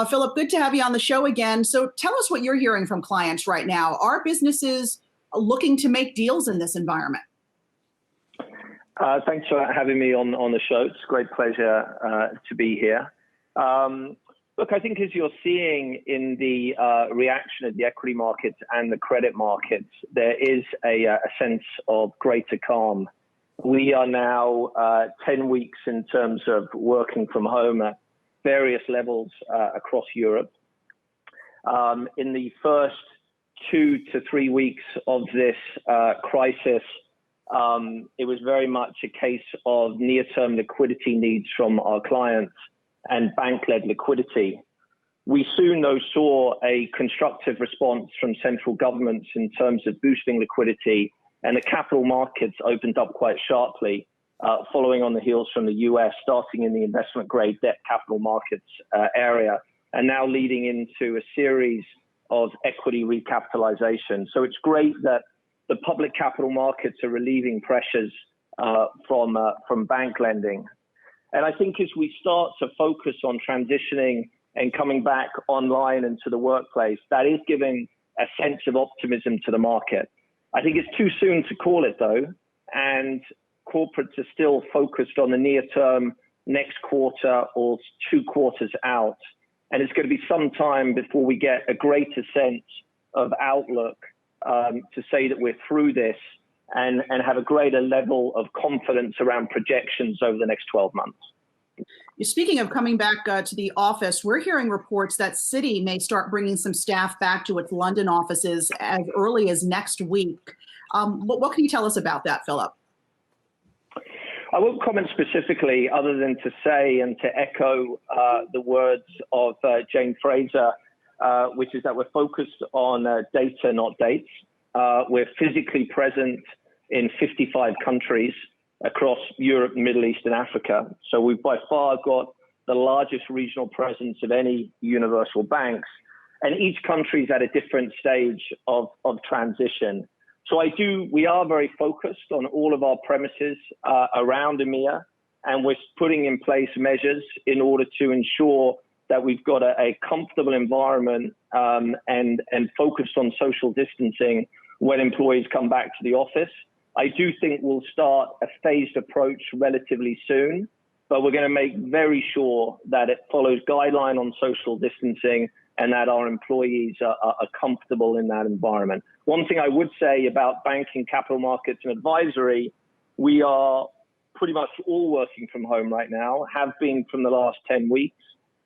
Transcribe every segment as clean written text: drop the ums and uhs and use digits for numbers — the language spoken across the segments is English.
Philip, good to have you on the show again. So tell us what you're hearing from clients right now. Are businesses looking to make deals in this environment? Thanks for having me on the show. It's a great pleasure to be here. Look, I think as you're seeing in the reaction of the equity markets and the credit markets, there is a sense of greater calm. We are now 10 weeks in terms of working from home at various levels across Europe. In the first 2 to 3 weeks of this crisis, it was very much a case of near-term liquidity needs from our clients and bank-led liquidity. We soon, though, saw a constructive response from central governments in terms of boosting liquidity, and the capital markets opened up quite sharply, following on the heels from the US, starting in the investment-grade debt capital markets area, and now leading into a series of equity recapitalization. So it's great that the public capital markets are relieving pressures from bank lending. And I think as we start to focus on transitioning and coming back online into the workplace, that is giving a sense of optimism to the market. I think it's too soon to call it, though, and corporates are still focused on the near term, next quarter or 2 quarters out. And it's going to be some time before we get a greater sense of outlook to say that we're through this and have a greater level of confidence around projections over the next 12 months. Speaking of coming back to the office, we're hearing reports that Citi may start bringing some staff back to its London offices as early as next week. What can you tell us about that, Philip? I won't comment specifically other than to say and to echo the words of Jane Fraser, which is that we're focused on data, not dates. We're physically present in 55 countries across Europe, Middle East, and Africa. So we've by far got the largest regional presence of any universal banks. And each country is at a different stage of transition. So we are very focused on all of our premises around EMEA, and we're putting in place measures in order to ensure that we've got a comfortable environment and focused on social distancing when employees come back to the office. I do think we'll start a phased approach relatively soon, but we're going to make very sure that it follows guideline on social distancing and that our employees are comfortable in that environment. One thing I would say about banking, capital markets, and advisory, we are pretty much all working from home right now, have been from the last 10 weeks.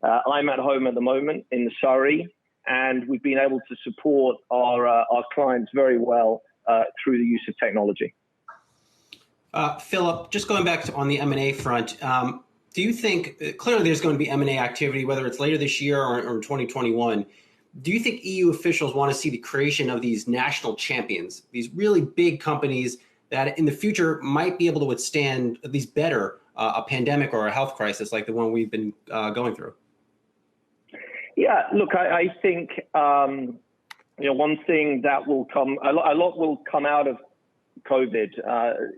I'm at home at the moment in Surrey, and we've been able to support our clients very well through the use of technology. Philip, just going back on the M&A front, do you think, clearly there's going to be M&A activity, whether it's later this year or in 2021, do you think EU officials want to see the creation of these national champions, these really big companies that in the future might be able to withstand at least better a pandemic or a health crisis like the one we've been going through? Yeah, look, I think one thing that will come, a lot will come out of COVID.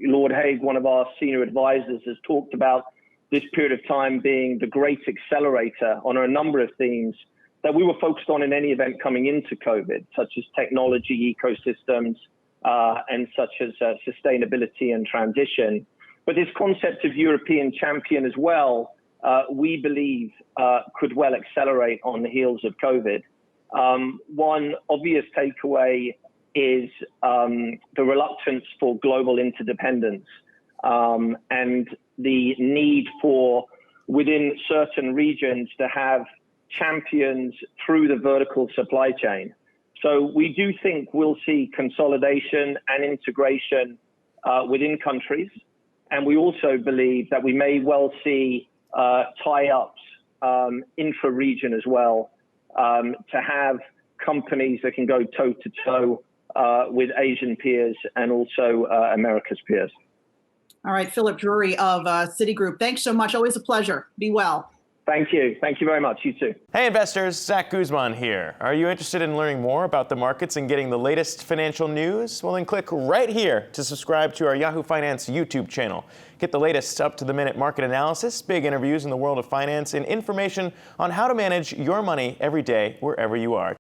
Lord Hague, one of our senior advisors, has talked about this period of time being the great accelerator on a number of themes that we were focused on in any event coming into COVID, such as technology, ecosystems, and such as sustainability and transition. But this concept of European champion as well, we believe could well accelerate on the heels of COVID. One obvious takeaway is the reluctance for global interdependence and the need for, within certain regions, to have champions through the vertical supply chain. So we do think we'll see consolidation and integration within countries. And we also believe that we may well see tie-ups intra-region as well, to have companies that can go toe-to-toe with Asian peers and also America's peers. All right, Philip Drury of Citigroup, thanks so much. Always a pleasure. Be well. Thank you. Thank you very much. You too. Hey investors, Zach Guzman here. Are you interested in learning more about the markets and getting the latest financial news? Well, then click right here to subscribe to our Yahoo Finance YouTube channel. Get the latest up-to-the-minute market analysis, big interviews in the world of finance, and information on how to manage your money every day wherever you are.